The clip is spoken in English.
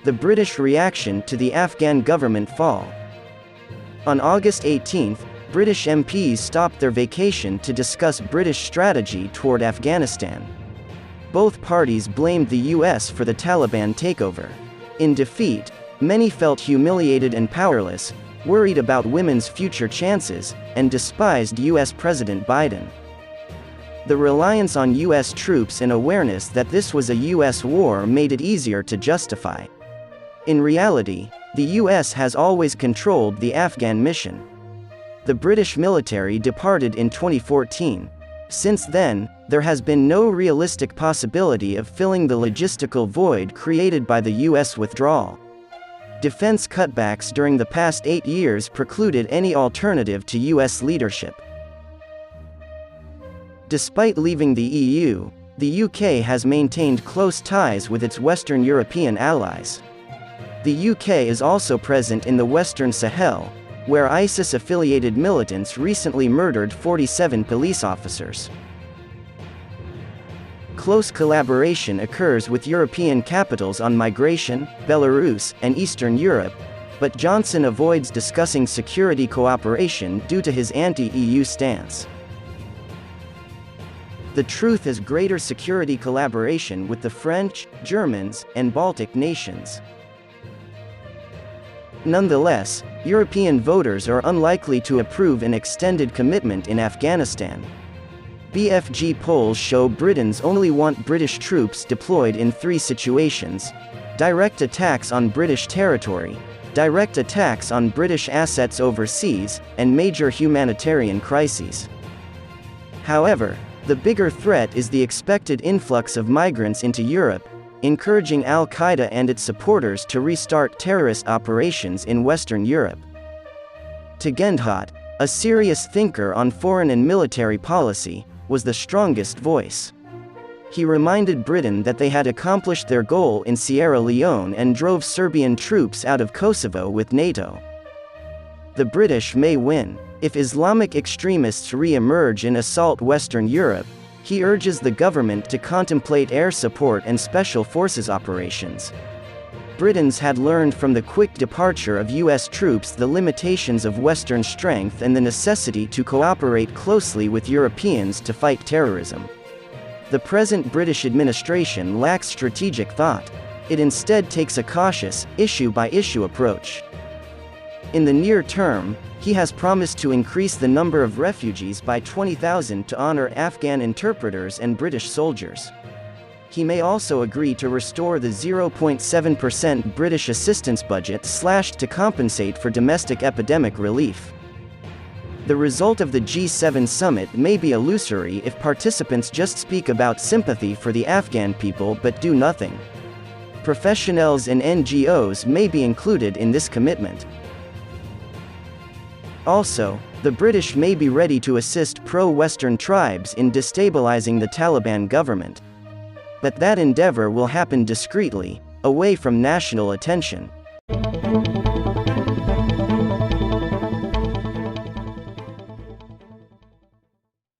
The British reaction to the Afghan government fall. On August 18, British MPs stopped their vacation to discuss British strategy toward Afghanistan. Both parties blamed the US for the Taliban takeover. In defeat, many felt humiliated and powerless, worried about women's future chances, and despised US President Biden. The reliance on US troops and awareness that this was a US war made it easier to justify. In reality, the US has always controlled the Afghan mission. The British military departed in 2014. Since then, there has been no realistic possibility of filling the logistical void created by the US withdrawal. Defense cutbacks during the past 8 years precluded any alternative to US leadership. Despite leaving the EU, the UK has maintained close ties with its Western European allies. The UK is also present in the Western Sahel, where ISIS-affiliated militants recently murdered 47 police officers. Close collaboration occurs with European capitals on migration, Belarus, and Eastern Europe, but Johnson avoids discussing security cooperation due to his anti-EU stance. The truth is greater security collaboration with the French, Germans, and Baltic nations. Nonetheless, European voters are unlikely to approve an extended commitment in Afghanistan. BFG polls show Britons only want British troops deployed in 3 situations: direct attacks on British territory, direct attacks on British assets overseas, and major humanitarian crises. However, the bigger threat is the expected influx of migrants into Europe, encouraging al-Qaeda and its supporters to restart terrorist operations in Western Europe. Tugendhat, a serious thinker on foreign and military policy, was the strongest voice. He reminded Britain that they had accomplished their goal in Sierra Leone and drove Serbian troops out of Kosovo with NATO. The British may win. If Islamic extremists re-emerge and assault Western Europe, he urges the government to contemplate air support and special forces operations. Britons had learned from the quick departure of US troops the limitations of Western strength and the necessity to cooperate closely with Europeans to fight terrorism. The present British administration lacks strategic thought. It instead takes a cautious, issue-by-issue approach. In the near term, he has promised to increase the number of refugees by 20,000 to honor Afghan interpreters and British soldiers. He may also agree to restore the 0.7% British assistance budget slashed to compensate for domestic epidemic relief. The result of the G7 summit may be illusory if participants just speak about sympathy for the Afghan people but do nothing. Professionals and NGOs may be included in this commitment. Also, the British may be ready to assist pro-Western tribes in destabilizing the Taliban government. But that endeavor will happen discreetly, away from national attention.